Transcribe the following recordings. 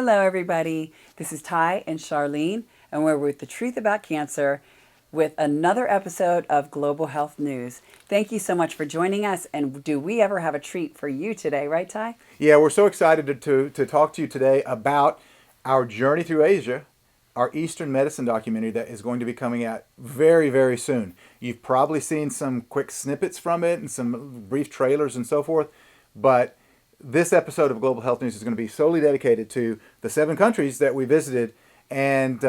Hello, everybody. This is Ty and Charlene, and we're with The Truth About Cancer with another episode of Global Health News. Thank you so much for joining us, and do we ever have a treat for you today, right, Ty? Yeah, we're so excited to talk to you today about our journey through Asia, our Eastern Medicine documentary that is going to be coming out very, very soon. You've probably seen some quick snippets from it and some brief trailers and so forth, but this episode of Global Health News is going to be solely dedicated to the 7 countries that we visited and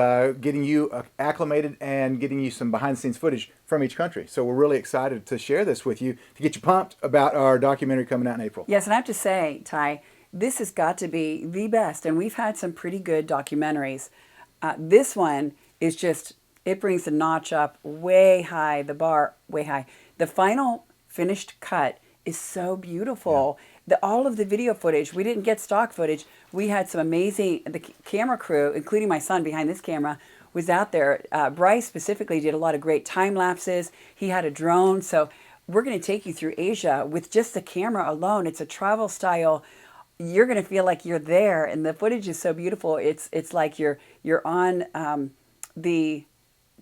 getting you acclimated and getting you some behind-the-scenes footage from each country. So we're really excited to share this with you, to get you pumped about our documentary coming out in April. Yes, and I have to say, Ty, this has got to be the best, and we've had some pretty good documentaries. This one is just, it brings the notch up way high, the bar way high. The final finished cut is so beautiful. Yeah. All of the video footage, we didn't get stock footage. We had some amazing, the camera crew, including my son behind this camera, was out there. Bryce specifically did a lot of great time lapses. He had a drone. So we're going to take you through Asia with just the camera alone. It's a travel style. You're going to feel like you're there, and the footage is so beautiful. It's like you're on the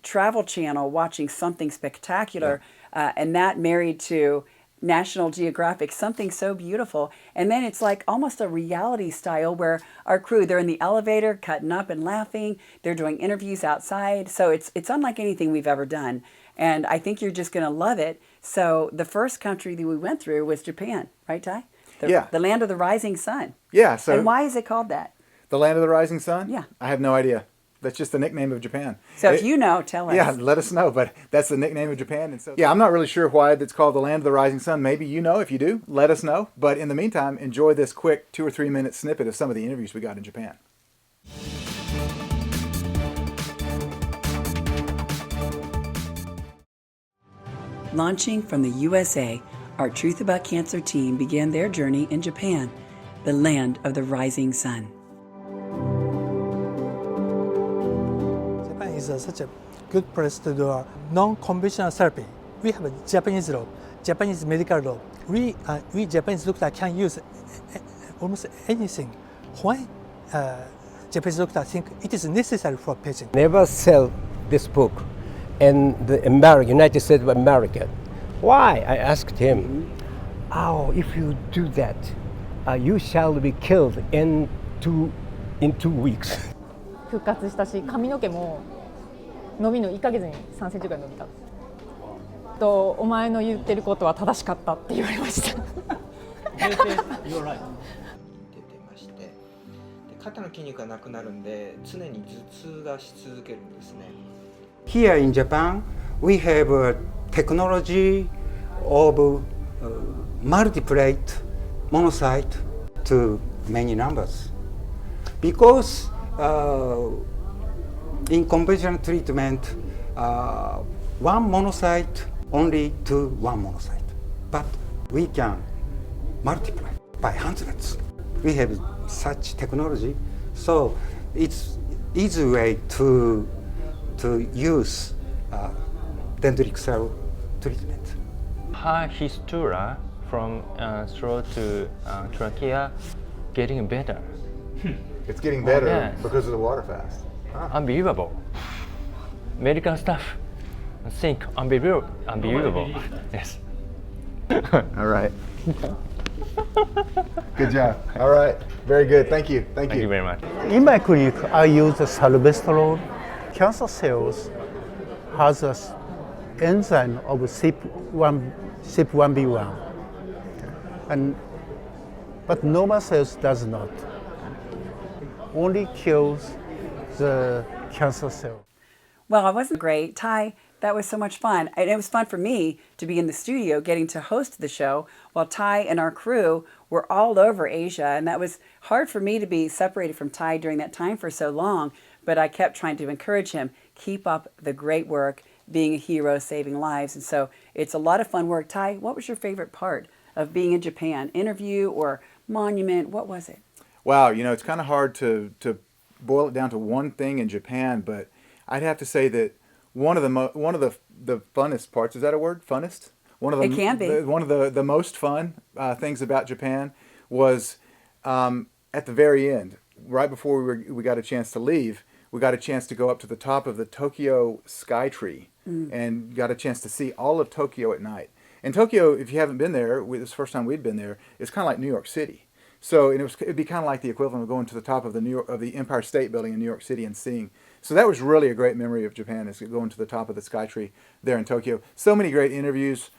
Travel Channel watching something spectacular, and that married to National Geographic, something so beautiful. And then it's like almost a reality style where our crew, they're in the elevator cutting up and laughing. They're doing interviews outside. So it's unlike anything we've ever done. And I think you're just going to love it. So the first country that we went through was Japan, right, Ty? The land of the rising sun. Yeah. So and why is it called that? The land of the rising sun? Yeah. I have no idea. That's just the nickname of Japan. So if you know, tell us. Yeah, let us know. But that's the nickname of Japan. And so, yeah, I'm not really sure why it's called the land of the rising sun. Maybe you know. If you do, let us know. But in the meantime, enjoy this quick 2 or 3 minute snippet of some of the interviews we got in Japan. Launching from the USA, our Truth About Cancer team began their journey in Japan, the land of the rising sun. Japan is such a good place to do a non-conventional therapy. We have a Japanese law, Japanese medical law. We Japanese doctors can use almost anything. Why Japanese doctors think it is necessary for patient? Never sell this book in the United States of America. Why? I asked him. Oh, if you do that, you shall be killed in 2 weeks. 復活したし、髪の毛も伸びの1ヶ月に3センチぐらい伸びた。とお前の言ってることは正しかったって言われました。出てまして、で肩の筋肉がなくなるんで常に頭痛がし続けるんですね。Here in Japan, we have a technology of multiplate monocyte to many numbers because in conventional treatment, one monocyte only to one monocyte, but we can multiply by hundreds. We have such technology, so it's easy way to use dendritic cell treatment. Her histura from throat to trachea getting better. It's getting better yes. because of the water fast. Huh. Unbelievable. Medical staff think unbelievable. Yes. All right. Good job. All right. Very good. Thank you. Thank you very much. In my clinic, I use salmesterol. Cancer cells has an enzyme of CYP1B1, but normal cells does not. Only kills the cancer cell. Well, it wasn't great. Ty, that was so much fun. And it was fun for me to be in the studio getting to host the show while Ty and our crew were all over Asia. And that was hard for me to be separated from Ty during that time for so long. But I kept trying to encourage him, keep up the great work, being a hero, saving lives. And so it's a lot of fun work. Ty, what was your favorite part of being in Japan? Interview or monument? What was it? Wow, you know, it's kind of hard to boil it down to one thing in Japan, but I'd have to say that one of the funnest parts, is that a word? Funnest? One of the, it can be. One of the most fun things about Japan was at the very end. right before we got a chance to leave, we got a chance to go up to the top of the Tokyo Sky Tree and got a chance to see all of Tokyo at night. And Tokyo, if you haven't been there, this is the first time we'd been there, it's kind of like New York City. So it'd be kind of like the equivalent of going to the top of the Empire State Building in New York City and seeing. So that was really a great memory of Japan, is going to the top of the Sky Tree there in Tokyo. So many great interviews.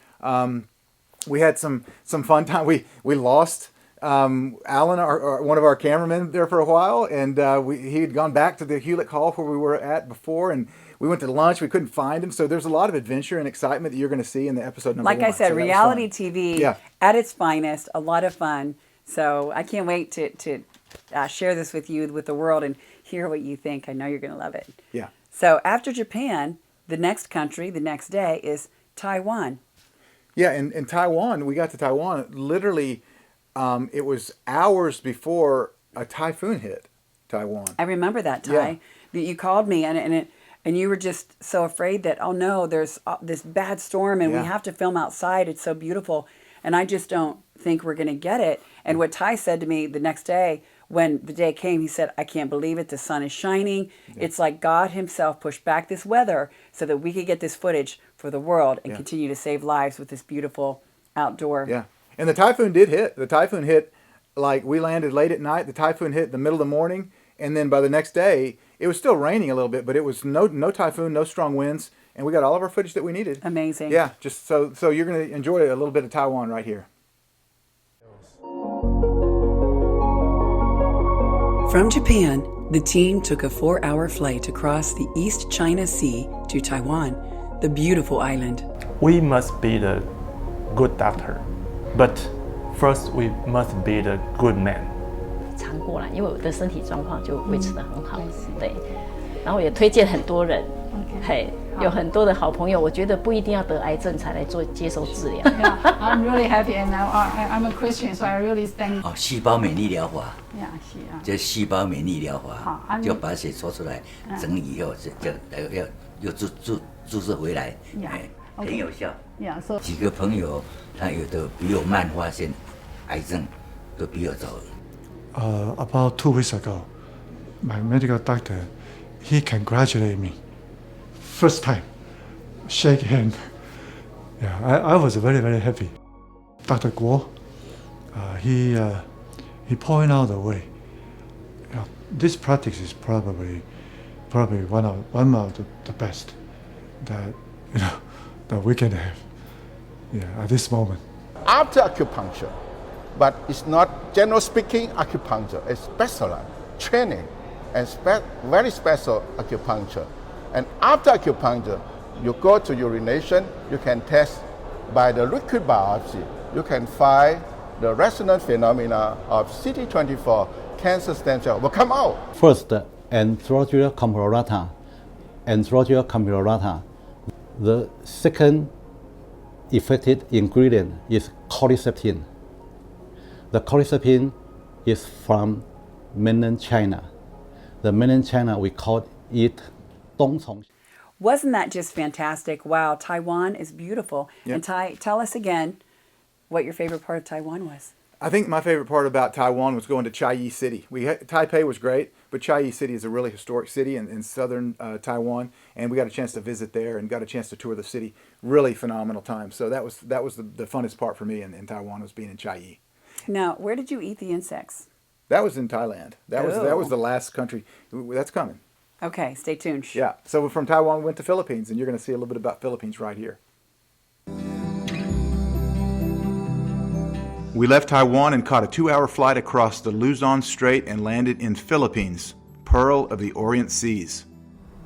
We had some fun time. We lost Alan, one of our cameramen, there for a while, and he had gone back to the Hewlett Hall where we were at before, and we went to lunch. We couldn't find him, so there's a lot of adventure and excitement that you're going to see in the episode number 1. Like I said, so reality TV at its finest, a lot of fun. So I can't wait to share this with you, with the world, and hear what you think. I know you're going to love it. Yeah. So after Japan, the next country, the next day, is Taiwan. Yeah, in Taiwan, we got to Taiwan, literally, it was hours before a typhoon hit Taiwan. I remember that, Ty. That you called me, and you were just so afraid that, oh no, there's this bad storm, and we have to film outside. It's so beautiful. And I just don't think we're going to get it. And what Ty said to me the next day, when the day came, he said, I can't believe it. The sun is shining. Yeah. It's like God himself pushed back this weather so that we could get this footage for the world and continue to save lives with this beautiful outdoor. Yeah. And the typhoon did hit. The typhoon hit, like, we landed late at night. The typhoon hit the middle of the morning. And then by the next day, it was still raining a little bit, but it was no typhoon, no strong winds. And we got all of our footage that we needed. Amazing. Yeah, just so you're going to enjoy a little bit of Taiwan right here. From Japan, the team took a 4-hour flight across the East China Sea to Taiwan, the beautiful island. We must be the good doctor, but first we must be the good man. 常过来，因为我的身体状况就维持得很好，对，然后也推荐很多人，嘿，有很多的好朋友，我觉得不一定要得癌症才来接受治疗。Yeah, I'm really happy, and I'm a Christian, so I really thank. 细胞免疫疗法。 Yeah, 是啊。这细胞免疫疗法，就把血抽出来，整理以后，就又注射回来，很有效。Yeah, so 几个朋友，他有的比我慢发现癌症，都比我早。About 2 weeks ago, my medical doctor, he congratulated me. First time, shake hand. Yeah, I was very, very happy. Dr. Guo, he pointed out the way. You know, this practice is probably one of the best that that we can have. Yeah, at this moment. After acupuncture, but it's not general speaking acupuncture. It's specialized training and very special acupuncture. And after acupuncture, you go to urination. You can test by the liquid biopsy. You can find the resonant phenomena of CD24 cancer stem cell will come out. First, Anthracia campylorata. The second effective ingredient is cordycepin. The cordycepin is from mainland China. The mainland China, we call it Dongcong. Wasn't that just fantastic? Wow, Taiwan is beautiful. Yep. And Ty, tell us again what your favorite part of Taiwan was. I think my favorite part about Taiwan was going to Chiayi City. Taipei was great, but Chiayi City is a really historic city in southern Taiwan, and we got a chance to visit there and got a chance to tour the city. Really phenomenal time. So that was the funnest part for me in Taiwan, was being in Chiayi. Now, where did you eat the insects? That was in Thailand. That was the last country. That's coming. Okay, stay tuned. Yeah. So from Taiwan we went to Philippines, and you're going to see a little bit about Philippines right here. We left Taiwan and caught a 2-hour flight across the Luzon Strait and landed in Philippines, Pearl of the Orient Seas.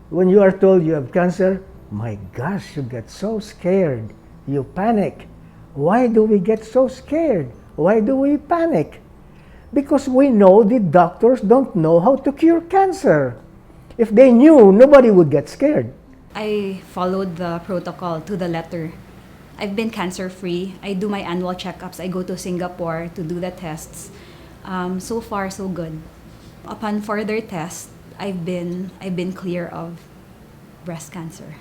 When you are told you have cancer, my gosh, you get so scared. You panic. Why do we get so scared? Why do we panic? Because we know the doctors don't know how to cure cancer. If they knew, nobody would get scared. I followed the protocol to the letter. I've been cancer-free. I do my annual checkups. I go to Singapore to do the tests. So far, so good. Upon further tests, I've been clear of breast cancer.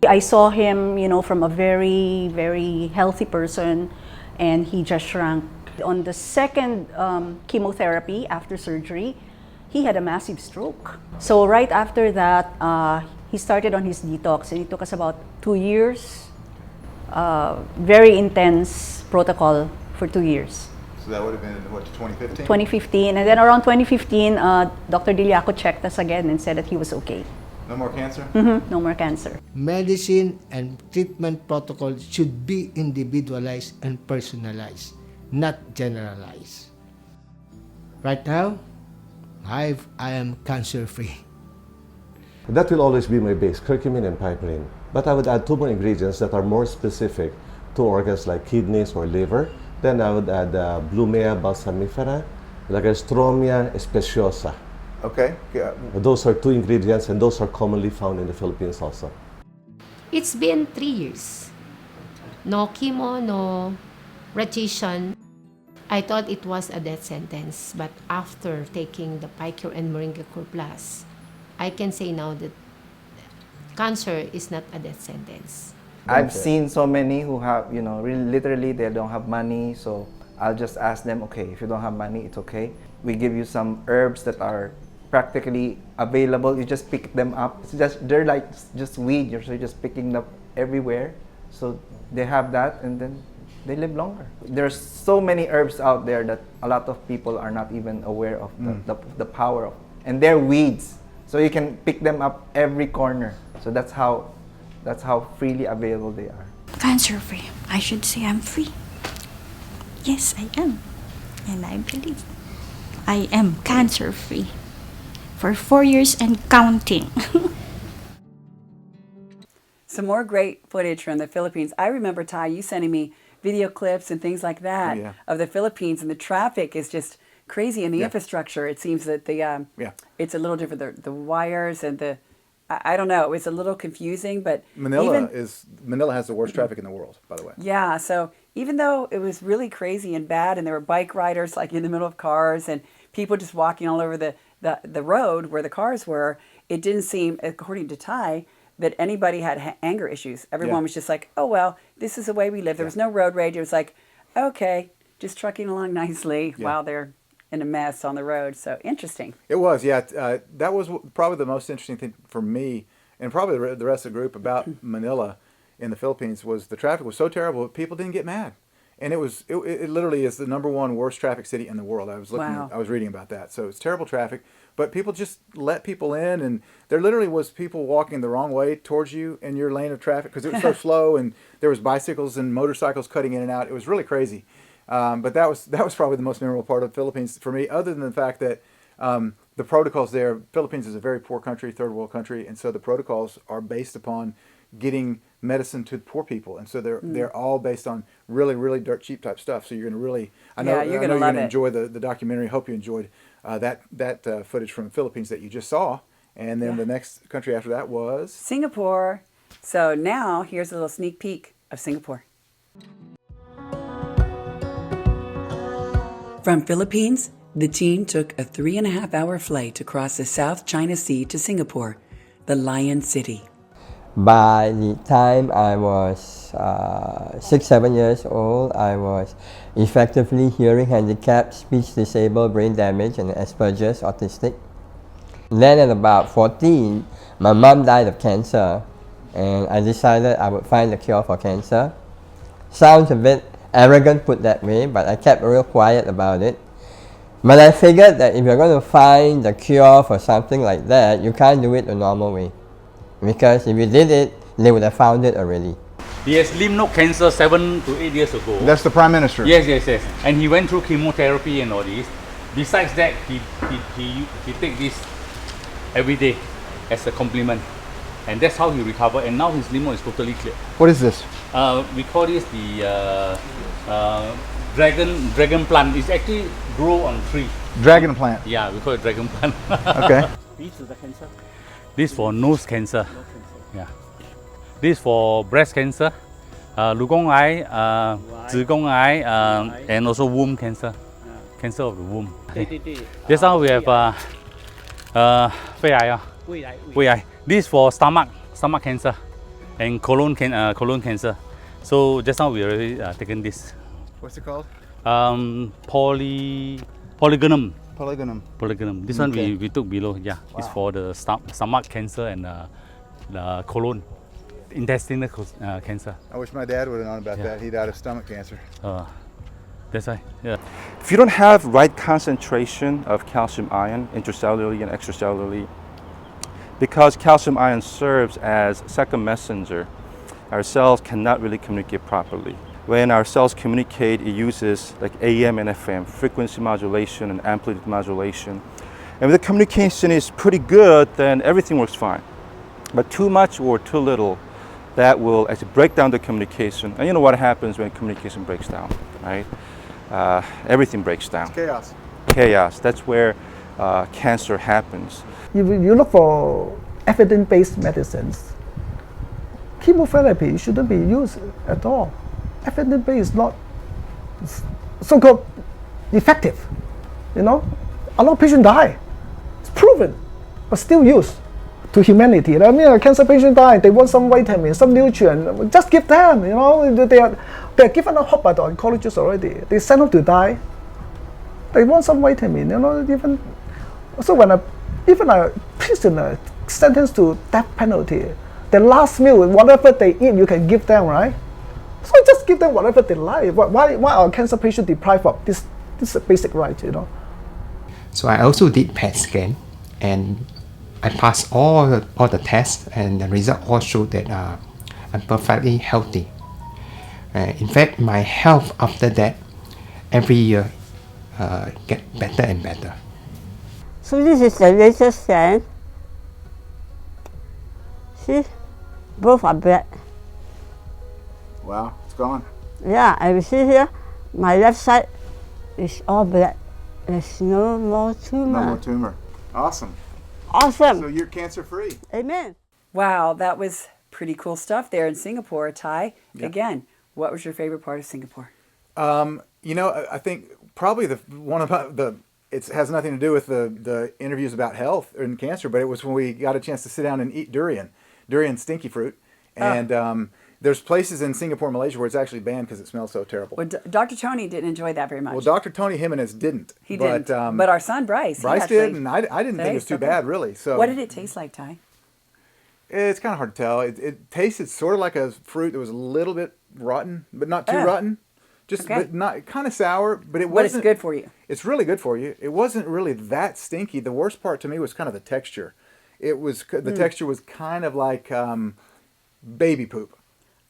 I saw him, from a very, very healthy person, and he just shrank. On the second chemotherapy after surgery, he had a massive stroke. So right after that, he started on his detox, and it took us about 2 years. Very intense protocol for 2 years. So that would have been, what, 2015? 2015, and then around 2015, Dr. Diliaco checked us again and said that he was okay. No more cancer? No more cancer. Medicine and treatment protocol should be individualized and personalized, not generalized. Right now, I am cancer-free. That will always be my base, curcumin and piperine. But I would add 2 more ingredients that are more specific to organs like kidneys or liver. Then I would add Blumea balsamifera, Lagerstromia speciosa. Okay. Yeah. Those are 2 ingredients, and those are commonly found in the Philippines also. It's been 3 years. No chemo, no radiation. I thought it was a death sentence, but after taking the Picure and Moringa Cure Plus, I can say now that cancer is not a death sentence. I've seen so many who have, really, literally they don't have money, so I'll just ask them, okay, if you don't have money, it's okay. We give you some herbs that are practically available. You just pick them up. They're like just weed. You're just picking them up everywhere. So they have that, and then they live longer. There's so many herbs out there that a lot of people are not even aware of the power of, and they're weeds. So you can pick them up every corner. So that's how freely available they are. Cancer-free. I should say I'm free. Yes, I am. And I believe I am cancer-free for 4 years and counting. Some more great footage from the Philippines. I remember, Ty, you sending me video clips and things like that of the Philippines, and the traffic is just crazy, and the infrastructure, it seems that the it's a little different. The wires and the, I don't know, it's a little confusing, but Manila has the worst traffic in the world, by the way. Yeah, so even though it was really crazy and bad, and there were bike riders like in the middle of cars and people just walking all over the road where the cars were, it didn't seem, according to Ty, that anybody had anger issues. Everyone was just like, oh, well, this is the way we live. There was no road rage. It was like, okay, just trucking along nicely while they're in a mess on the road. So interesting. It was, yeah. That was probably the most interesting thing for me, and probably the rest of the group, about Manila in the Philippines, was the traffic was so terrible people didn't get mad. And it literally is the #1 worst traffic city in the world. I was reading about that. So it's terrible traffic, but people just let people in, and there literally was people walking the wrong way towards you in your lane of traffic because it was so slow, and there was bicycles and motorcycles cutting in and out. It was really crazy. But that was probably the most memorable part of the Philippines for me, other than the fact that the protocols there. Philippines is a very poor country, third world country, and so the protocols are based upon getting medicine to poor people, and so they're all based on really dirt cheap type stuff. So you're going to really, I know you're going to enjoy the documentary. Hope you enjoyed that footage from the Philippines that you just saw, and then the next country after that was Singapore. So now here's a little sneak peek of Singapore. From Philippines, the team took a 3.5-hour flight across the South China Sea to Singapore, the Lion City. By the time I was 6-7 years old, I was effectively hearing handicapped, speech disabled, brain damaged, and Asperger's, autistic. Then at about 14, my mom died of cancer, and I decided I would find a cure for cancer. Sounds a bit arrogant put that way, but I kept real quiet about it. But I figured that if you're going to find the cure for something like that, you can't do it the normal way. Because if you did it, they would have found it already. He has lymph node cancer 7 to 8 years ago. That's the Prime Minister? Yes. And he went through chemotherapy and all this. Besides that, he takes this every day as a compliment. And that's how he recovered. And now his lymph node is totally clear. What is this? We call this the dragon plant. It's actually grow on tree. Dragon plant? Yeah, we call it dragon plant. Okay. This for nose cancer. Yeah. This for breast cancer, 乳宫癌, 子宫癌, and also womb cancer, cancer of the womb. Just now we have 肺癌, 胃癌. This for stomach cancer and colon cancer. So just now we already taken this. What's it called? Polygonum. polygonum. Polygonum. This one Okay. we took below. Yeah, it's for the stomach cancer and the colon, intestinal cancer. I wish my dad would have known about that. He died of stomach cancer. That's right. Yeah. If you don't have right concentration of calcium ion intracellularly and extracellularly, because calcium ion serves as second messenger, our cells cannot really communicate properly. When our cells communicate, it uses like AM and FM, frequency modulation and amplitude modulation. And if the communication is pretty good, then everything works fine. But too much or too little, that will actually break down the communication. And you know what happens when communication breaks down, right? Everything breaks down. It's chaos. Chaos. That's where cancer happens. If you look for evidence-based medicines, chemotherapy shouldn't be used at all. Evidence-based is not so-called effective. You know, a lot of patients die. It's proven, but still used to humanity. I mean, a cancer patient die, they want some vitamin, some nutrient. Just give them. You know, they're given a hope by the oncologists already. They send them to die. They want some vitamin. You know, even so when even a prisoner sentenced to death penalty, the last meal, whatever they eat, you can give them, right? So just give them whatever they like. Why are cancer patients deprived of this? This is a basic right, you know. So I also did PET scan, and I passed all the tests, and the result all showed that I'm perfectly healthy. In fact, my health after that every year get better and better. So this is the latest scan. See, both are black. Wow, it's gone. Yeah, and you see here, my left side is all black. There's no more tumor. No more tumor. Awesome. Awesome. So you're cancer free. Amen. Wow, that was pretty cool stuff there in Singapore, Thai. Yeah. Again, what was your favorite part of Singapore? You know, I think probably it has nothing to do with the interviews about health and cancer, but it was when we got a chance to sit down and eat durian stinky fruit. And there's places in Singapore, Malaysia where it's actually banned because it smells so terrible. Well, Dr. Tony didn't enjoy that very much. Well, Dr. Tony Jimenez didn't. He didn't. But our son Bryce. Bryce did, and I didn't think it was too bad, really. So what did it taste like, Ty? It's kind of hard to tell. It tasted sort of like a fruit that was a little bit rotten, but not too rotten. Just but not kind of sour, but it wasn't. But it's good for you. It's really good for you. It wasn't really that stinky. The worst part to me was kind of the texture. It was the texture was kind of like baby poop.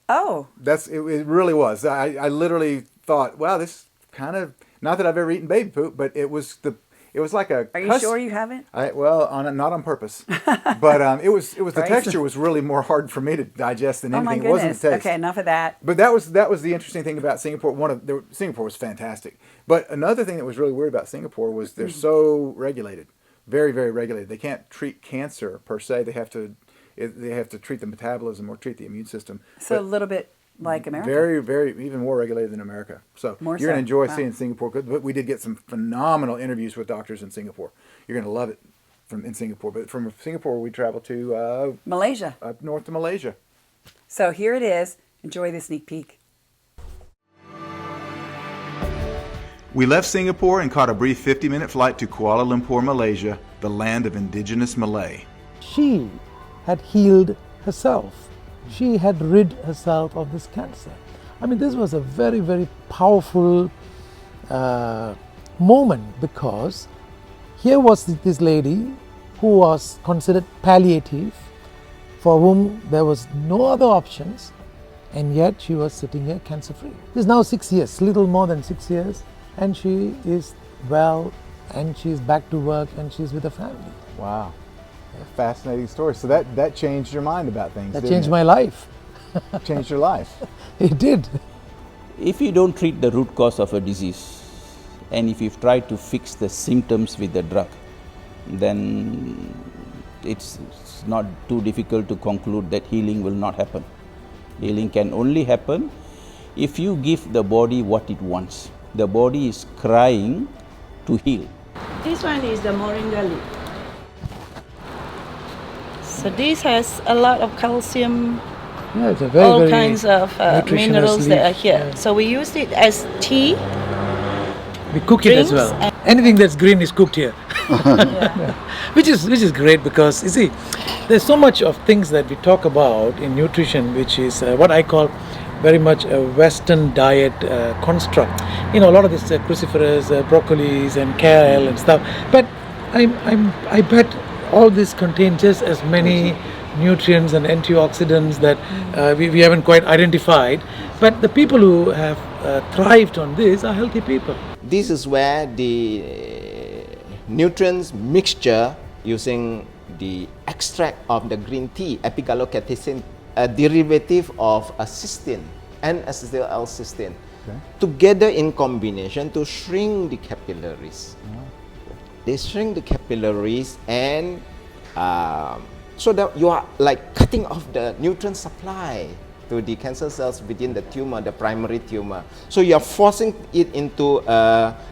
Oh. It really was. I literally thought, wow, this kind of, not that I've ever eaten baby poop, but it was like a. Are you sure you haven't? Not on purpose, but it was the texture was really more hard for me to digest than anything. Oh my It wasn't goodness. the taste. Okay, enough of that. But that was the interesting thing about Singapore. Singapore was fantastic. But another thing that was really weird about Singapore was they're so regulated, very, very regulated. They can't treat cancer per se. They have to treat the metabolism or treat the immune system. So a little bit like America. Very, very, even more regulated than America. So you're going to enjoy seeing Singapore. But we did get some phenomenal interviews with doctors in Singapore. You're going to love it in Singapore. But from Singapore, we traveled to Malaysia. Up north to Malaysia. So here it is. Enjoy the sneak peek. We left Singapore and caught a brief 50-minute flight to Kuala Lumpur, Malaysia, the land of indigenous Malay. She had healed herself. She had rid herself of this cancer. I mean, this was a very, very powerful moment, because here was this lady who was considered palliative, for whom there was no other options, and yet she was sitting here cancer-free. This is now 6 years, little more than 6 years, and she is well, and she's back to work, and she's with her family. Wow. Fascinating story. So that changed your mind about things. That changed my life. Changed your life. It did. If you don't treat the root cause of a disease, and if you've tried to fix the symptoms with the drug, then it's not too difficult to conclude that healing will not happen. Healing can only happen if you give the body what it wants. The body is crying to heal. This one is the moringa leaf. So this has a lot of calcium, it's a very, all very kinds of minerals that are here. Yeah. So we used it as tea. We cook it as drinks, well. and anything that's green is cooked here. Which is great, because you see, there's so much of things that we talk about in nutrition, which is what I call very much a Western diet construct. You know, a lot of this cruciferous, broccolis and kale and stuff. But I bet all this contain just as many nutrients and antioxidants that we haven't quite identified. But the people who have thrived on this are healthy people. This is where the nutrients mixture using the extract of the green tea, epigallocatechin, a derivative of a cysteine and acetyl-L-cysteine, together in combination to shrink the capillaries. They shrink the capillaries, and so that you are like cutting off the nutrient supply to the cancer cells within the tumor, the primary tumor. So you are forcing it into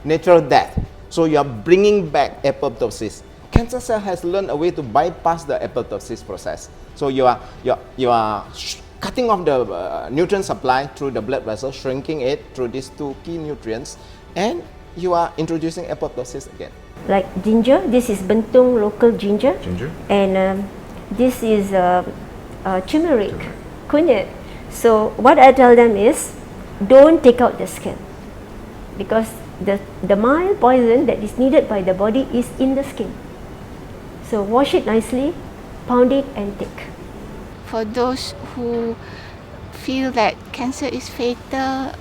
natural death. So you are bringing back apoptosis. Cancer cell has learned a way to bypass the apoptosis process. So you are cutting off the nutrient supply through the blood vessel, shrinking it through these two key nutrients, and you are introducing apoptosis again. Like ginger, this is Bentung local ginger. And this is turmeric, kunyit. So what I tell them is, don't take out the skin, because the mild poison that is needed by the body is in the skin. So wash it nicely, pound it and take. For those who feel that cancer is fatal,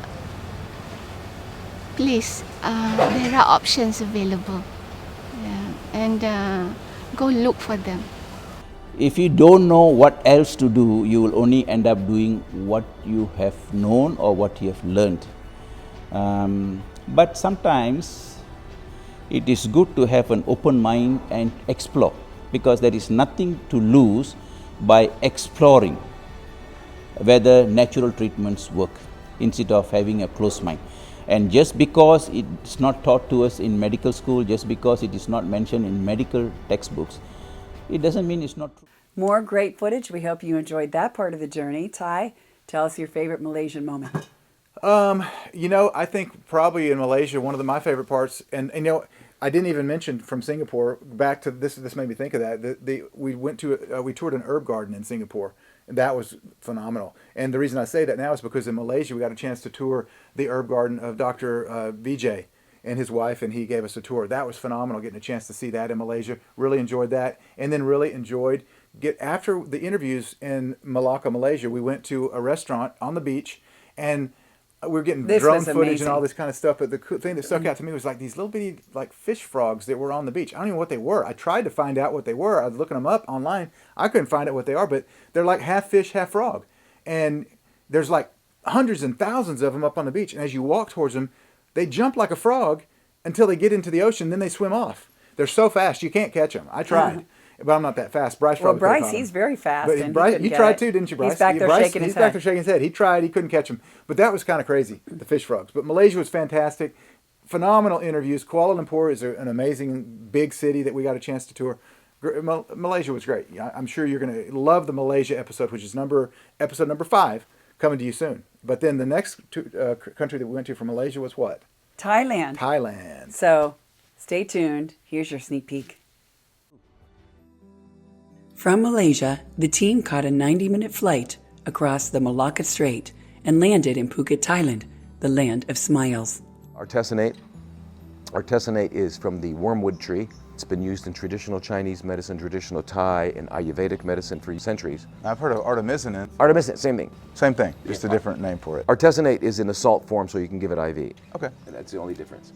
please, there are options available, and go look for them. If you don't know what else to do, you will only end up doing what you have known or what you have learned. But sometimes it is good to have an open mind and explore, because there is nothing to lose by exploring whether natural treatments work, instead of having a closed mind. And just because it's not taught to us in medical school, just because it is not mentioned in medical textbooks, it doesn't mean it's not true. More great footage. We hope you enjoyed that part of the journey. Thai, tell us your favorite Malaysian moment. You know, I think probably in Malaysia, one of my favorite parts, and you know, I didn't even mention from Singapore, back to this made me think of that. We toured an herb garden in Singapore, and that was phenomenal. And the reason I say that now is because in Malaysia, we got a chance to tour the herb garden of Dr. Vijay and his wife, and he gave us a tour. That was phenomenal, getting a chance to see that in Malaysia. Really enjoyed that. And then really enjoyed, after the interviews in Malacca, Malaysia, we went to a restaurant on the beach, and we were getting drone footage and all this kind of stuff. But the thing that stuck out to me was like these little bitty like fish frogs that were on the beach. I don't even know what they were. I tried to find out what they were. I was looking them up online. I couldn't find out what they are, but they're like half fish, half frog. And there's like hundreds and thousands of them up on the beach. And as you walk towards them, they jump like a frog until they get into the ocean. Then they swim off. They're so fast, you can't catch them. I tried. But I'm not that fast. Bryce, well, Bryce, he's very fast. But Bryce, you tried too, didn't you, Bryce? He's back there shaking his head. He's back there shaking his head. He tried. He couldn't catch him. But that was kind of crazy, the fish frogs. But Malaysia was fantastic. Phenomenal interviews. Kuala Lumpur is an amazing big city that we got a chance to tour. Malaysia was great. I'm sure you're going to love the Malaysia episode, which is episode number 5, coming to you soon. But then the next country that we went to from Malaysia was what? Thailand. Thailand. So stay tuned. Here's your sneak peek. From Malaysia, the team caught a 90-minute flight across the Malacca Strait and landed in Phuket, Thailand, the land of smiles. Artesunate is from the wormwood tree. It's been used in traditional Chinese medicine, traditional Thai, and Ayurvedic medicine for centuries. I've heard of artemisinin. Artemisinin, same thing. Same thing, just a different name for it. Artesunate is in a salt form, so you can give it IV. Okay. And that's the only difference.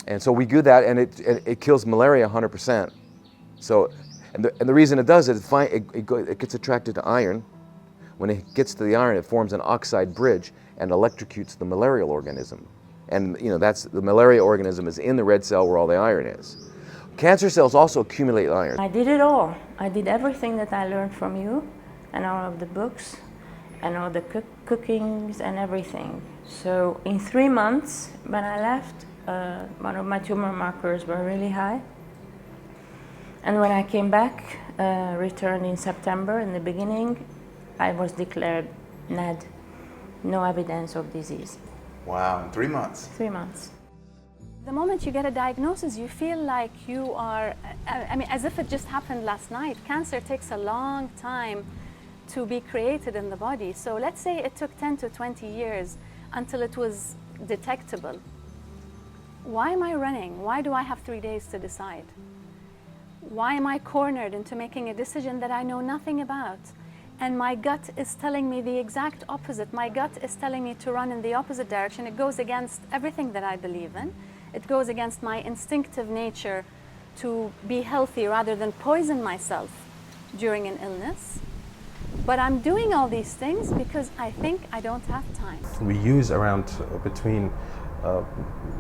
And so we do that, and it kills malaria 100%. So. And the reason it does it gets attracted to iron. When it gets to the iron, it forms an oxide bridge and electrocutes the malarial organism. And you know, the malaria organism is in the red cell where all the iron is. Cancer cells also accumulate iron. I did it all. I did everything that I learned from you and all of the books and all the cookings and everything. So in 3 months, when I left, one of my tumor markers were really high. And when I came back, returned in September in the beginning, I was declared NAD, no evidence of disease. Wow, in 3 months. 3 months. The moment you get a diagnosis, you feel like you are, I mean, as if it just happened last night. Cancer takes a long time to be created in the body. So let's say it took 10 to 20 years until it was detectable. Why am I running? Why do I have 3 days to decide? Why am I cornered into making a decision that I know nothing about? And my gut is telling me the exact opposite. My gut is telling me to run in the opposite direction. It goes against everything that I believe in. It goes against my instinctive nature to be healthy rather than poison myself during an illness. But I'm doing all these things because I think I don't have time. We use around between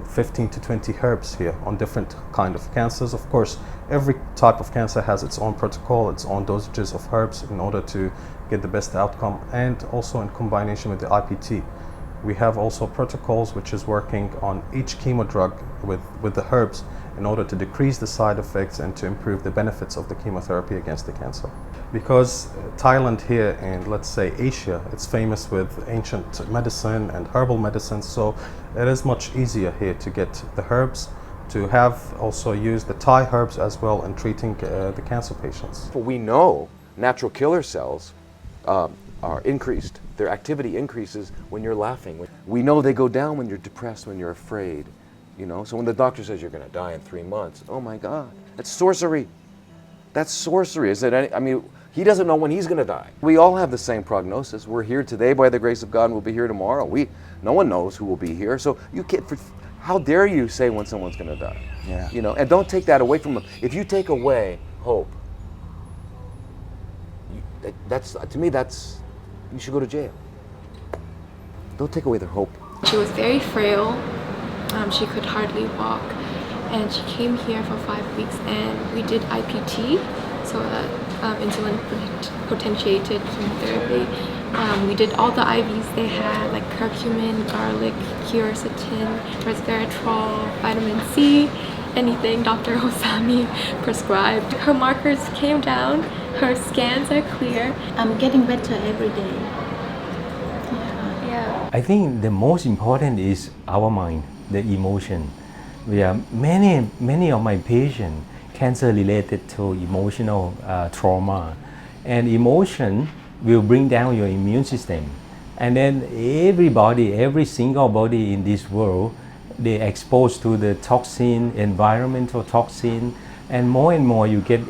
15 to 20 herbs here on different kind of cancers. Of course, every type of cancer has its own protocol, its own dosages of herbs in order to get the best outcome, and also in combination with the IPT. We have also protocols which is working on each chemo drug with the herbs in order to decrease the side effects and to improve the benefits of the chemotherapy against the cancer. Because Thailand here and let's say Asia, it's famous with ancient medicine and herbal medicine, so it is much easier here to get the herbs, to have also use the Thai herbs as well in treating the cancer patients. We know natural killer cells are increased. Their activity increases when you're laughing. We know they go down when you're depressed, when you're afraid. You know, so when the doctor says you're going to die in 3 months, oh my God, that's sorcery. That's sorcery. Is it? I mean, he doesn't know when he's going to die. We all have the same prognosis. We're here today by the grace of God, and we'll be here tomorrow. No one knows who will be here. So you can't. How dare you say when someone's going to die? Yeah. You know, and don't take that away from them. If you take away hope, to me you should go to jail. Don't take away their hope. She was very frail. She could hardly walk, and she came here for 5 weeks, and we did IPT, so insulin potentiated chemotherapy. We did all the IVs they had, like curcumin, garlic, quercetin, resveratrol, vitamin C, anything Dr. Hosami prescribed. Her markers came down, her scans are clear. I'm getting better every day. Yeah. I think the most important is our mind, the emotion. Many of my patients cancer related to emotional trauma, and emotion will bring down your immune system. And then every single body in this world, they're exposed to the toxin, environmental toxin, and more you get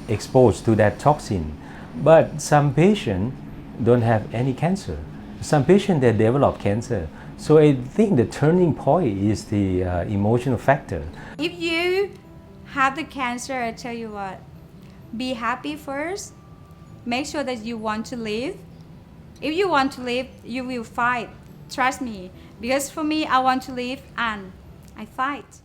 exposed to that toxin. But some patients don't have any cancer. Some patients that develop cancer. So I think the turning point is the emotional factor. If you have the cancer, I tell you what, be happy first. Make sure that you want to live. If you want to live, you will fight. Trust me. Because for me, I want to live and I fight.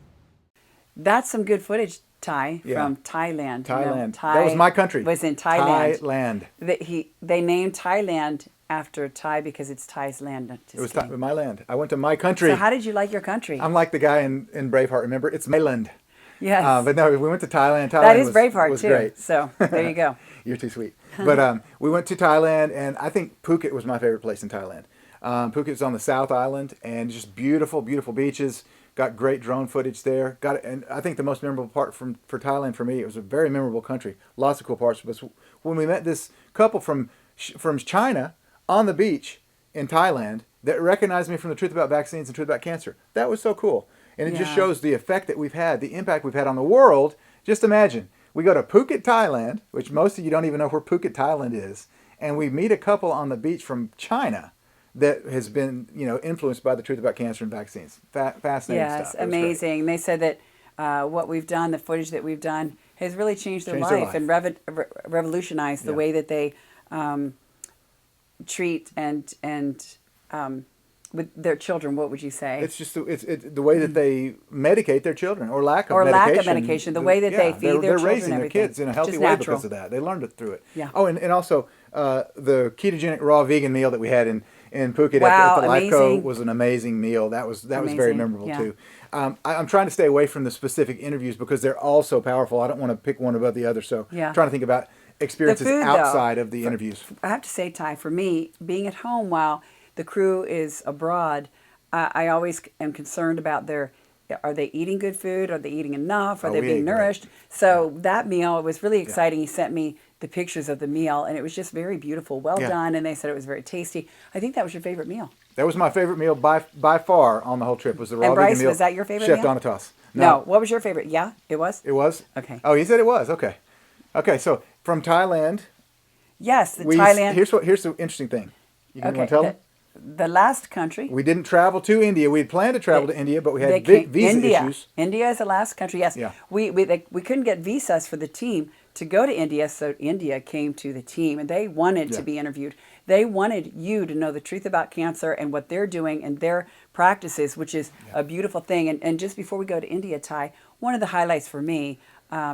That's some good footage, Thai, Yeah. from Thailand. You know, Thailand. Thai That was my country. Was in Thailand. Thailand. They named Thailand after Thai because it's Thai's land. Not just It was kidding. my land. I went to my country. So how did you like your country? I'm like the guy in Braveheart. Remember, it's my land. Yes. But no, we went to Thailand. That is was, Braveheart was too. Great. So there you go. You're too sweet. But we went to Thailand, and I think Phuket was my favorite place in Thailand. Phuket's on the South Island, and just beautiful, beautiful beaches. Got great drone footage there. And I think the most memorable part for Thailand for me, it was a very memorable country. Lots of cool parts. Was when we met this couple from China on the beach in Thailand that recognized me from the Truth About Vaccines and Truth About Cancer. That was so cool. And it just shows the effect that we've had, the impact we've had on the world. Just imagine, we go to Phuket, Thailand, which most of you don't even know where Phuket, Thailand is, and we meet a couple on the beach from China that has been, influenced by the Truth About Cancer and Vaccines. Fascinating stuff. Yes, amazing. They said that what we've done, the footage that we've done, has really changed their life and revolutionized the way that they treat and with their children. What would you say? It's just the way that they medicate their children, or lack of medication. The way that they feed their children, they're raising their kids in a healthy way natural. because of that. They learned it through it. Yeah. Oh, and also the ketogenic raw vegan meal that we had in Phuket wow, at the Life Co amazing. was an amazing meal. That was very memorable too. I'm trying to stay away from the specific interviews because they're all so powerful. I don't want to pick one above the other. So I'm trying to think about experiences outside of the interviews. I have to say, Ty, for me, being at home while the crew is abroad, I always am concerned about their are they eating good food? Are they eating enough? Are Oh, they we being ate great. nourished? So that meal, it was really exciting. He sent me the pictures of the meal, and it was just very beautiful, well Yeah. done, and they said it was very tasty. I think that was your favorite meal. That was my favorite meal by far on the whole trip. Was the raw And Bryce, vegan meal. was that your favorite Chef meal? Donatas. No. What was your favorite? Yeah, it was? It was? Okay. Oh, he said it was. Okay. Okay, so from Thailand. Yes, Thailand. Here's the interesting thing. You want to tell them? The last country. We didn't travel to India. We had planned to travel to India, but we had visa India. issues. India is the last country. Yes. Yeah. We couldn't get visas for the team to go to India, so India came to the team, and they wanted to be interviewed. They wanted you to know the truth about cancer and what they're doing and their practices, which is a beautiful thing. And just before we go to India, Ty, one of the highlights for me,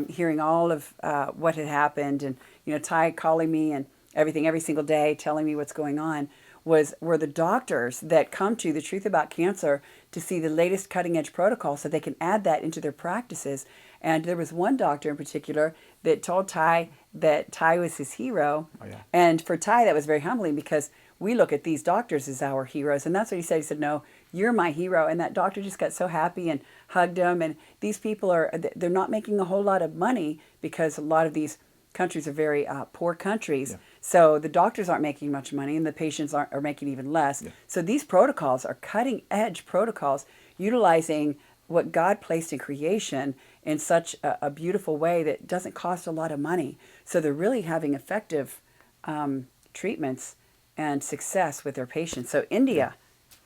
hearing all of what had happened, and Ty calling me and everything every single day, telling me what's going on, were the doctors that come to the truth about cancer to see the latest cutting edge protocol so they can add that into their practices. And there was one doctor in particular that told Ty that Ty was his hero. Oh, yeah. And for Ty, that was very humbling because we look at these doctors as our heroes. And that's what he said. He said, no, you're my hero. And that doctor just got so happy and hugged him. And these people they're not making a whole lot of money because a lot of these countries are very poor countries. Yeah. So the doctors aren't making much money and the patients are making even less. Yeah. So these protocols are cutting edge protocols utilizing what God placed in creation in such a beautiful way that doesn't cost a lot of money. So they're really having effective treatments and success with their patients. So India,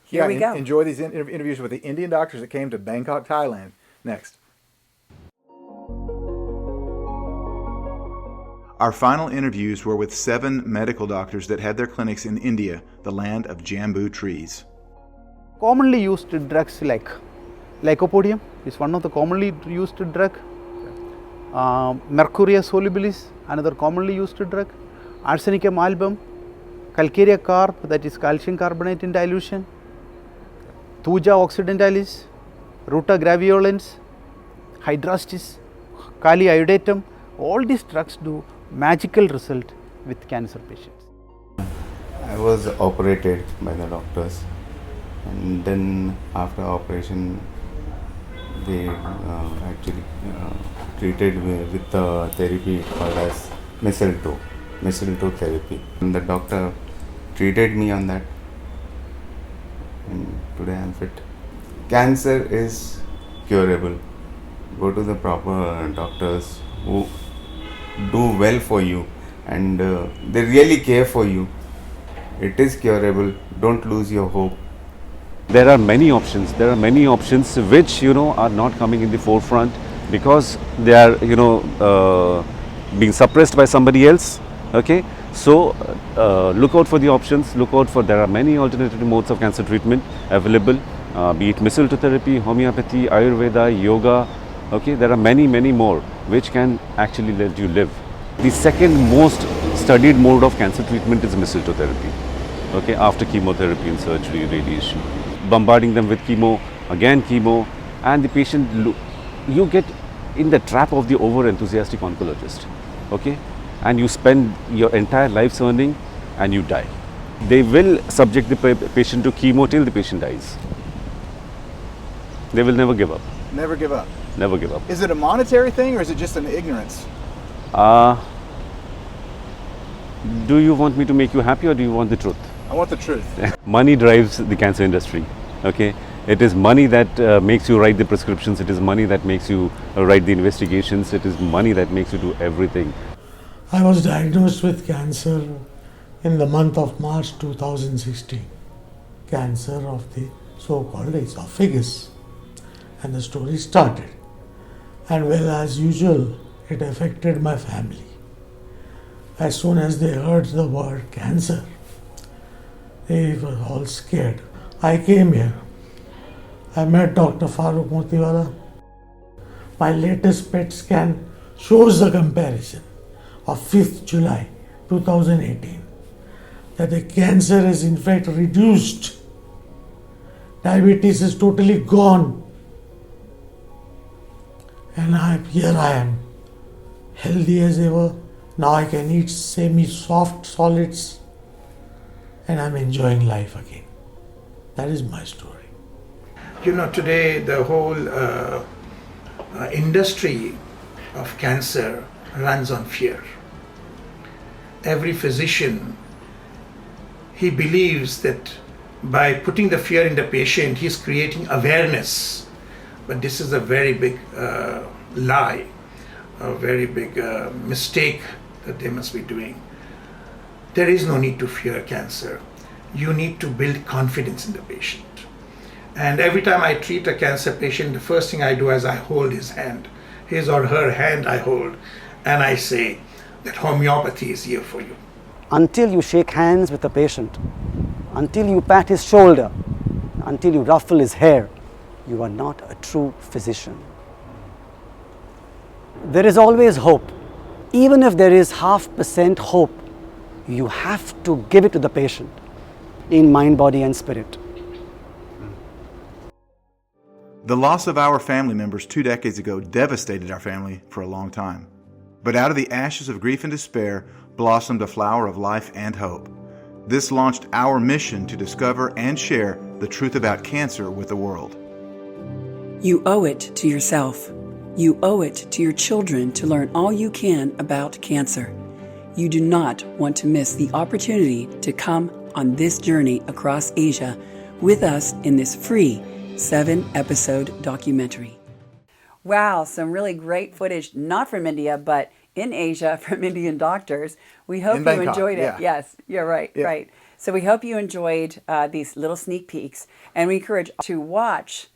here we go. Enjoy these interviews with the Indian doctors that came to Bangkok, Thailand. Next. Our final interviews were with 7 medical doctors that had their clinics in India, the land of jambu trees. Commonly used drugs like lycopodium is one of the commonly used drug. Mercuria solubilis, another commonly used drug. Arsenicum album, calcarea carb, that is calcium carbonate in dilution. Thuja occidentalis, Ruta graveolens, hydrastis, Kali iodatum. All these drugs do magical result with cancer patients. I was operated by the doctors, and then after operation they actually treated me with the therapy called as mistletoe therapy. And the doctor treated me on that, and today I am fit. Cancer is curable. Go to the proper doctors who do well for you, and they really care for you. It is curable. Don't lose your hope. There are many options. There are many options which are not coming in the forefront because they are being suppressed by somebody else. Okay, so look out for the options. Look out for there are many alternative modes of cancer treatment available. Be it mistletoe therapy, homeopathy, Ayurveda, yoga. Okay, there are many more which can actually let you live. The second most studied mode of cancer treatment is mistletoe therapy. Okay, after chemotherapy and surgery, radiation, bombarding them with chemo, again chemo, and the patient, you get in the trap of the over-enthusiastic oncologist. Okay, and you spend your entire life's earning and you die. They will subject the patient to chemo till the patient dies. They will never give up. Never give up. Never give up. Is it a monetary thing or is it just an ignorance? Do you want me to make you happy or do you want the truth? I want the truth. Money drives the cancer industry. Okay, it is money that makes you write the prescriptions. It is money that makes you write the investigations. It is money that makes you do everything. I was diagnosed with cancer in the month of March 2016. Cancer of the so-called esophagus. And the story started. And well, as usual, it affected my family. As soon as they heard the word cancer, they were all scared. I came here. I met Dr. Farooq Motiwala. My latest PET scan shows the comparison of 5th July 2018 that the cancer is in fact reduced. Diabetes is totally gone. And here I am, healthy as ever. Now I can eat semi-soft solids and I'm enjoying life again. That is my story. You know, today the whole industry of cancer runs on fear. Every physician, he believes that by putting the fear in the patient, he's creating awareness. But this is a very big lie, a very big mistake that they must be doing. There is no need to fear cancer. You need to build confidence in the patient. And every time I treat a cancer patient, the first thing I do is I hold his hand, his or her hand I hold, and I say that homeopathy is here for you. Until you shake hands with the patient, until you pat his shoulder, until you ruffle his hair, you are not a true physician. There is always hope. Even if there is 0.5% hope, you have to give it to the patient in mind, body and spirit. The loss of our family members 2 decades ago devastated our family for a long time. But out of the ashes of grief and despair blossomed a flower of life and hope. This launched our mission to discover and share the truth about cancer with the world. You owe it to yourself. You owe it to your children to learn all you can about cancer. You do not want to miss the opportunity to come on this journey across Asia with us in this free 7-episode documentary. Wow, some really great footage, not from India, but in Asia from Indian doctors. We hope you Bangkok, enjoyed it. yeah. Yes, you're right, Yeah. right. So we hope you enjoyed these little sneak peeks, and we encourage to watch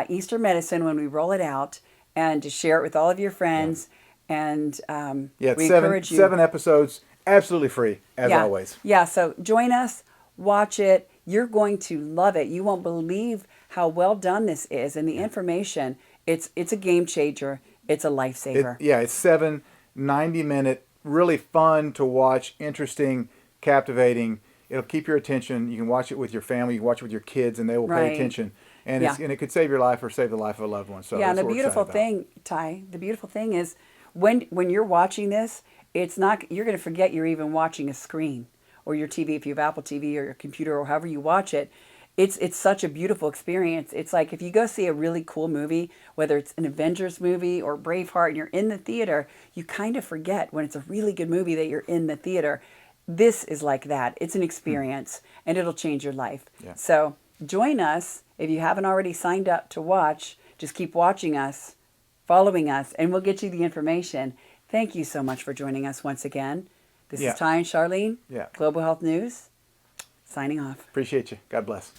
Eastern Medicine when we roll it out, and to share it with all of your friends. And Yeah, we it's encourage you. 7 episodes, absolutely free, as Yeah. always. Yeah, so join us, watch it. You're going to love it. You won't believe how well done this is, and the information, it's a game changer. It's a lifesaver. It's 7 90-minute, really fun to watch, interesting, captivating. It'll keep your attention. You can watch it with your family, you can watch it with your kids, and they will Right. pay attention. And, Yeah. and it could save your life or save the life of a loved one. So yeah, and that's the what we're beautiful excited about. thing, Ty, the beautiful thing is when you're watching this, it's not, you're going to forget you're even watching a screen or your TV if you have Apple TV or your computer or however you watch it. It's such a beautiful experience. It's like if you go see a really cool movie, whether it's an Avengers movie or Braveheart, and you're in the theater, you kind of forget when it's a really good movie that you're in the theater. This is like that. It's an experience, and it'll change your life. Yeah. So join us. If you haven't already signed up to watch, just keep watching us, following us, and we'll get you the information. Thank you so much for joining us once again. This Yeah. is Ty and Charlene, Yeah. Global Health News, signing off. Appreciate you. God bless.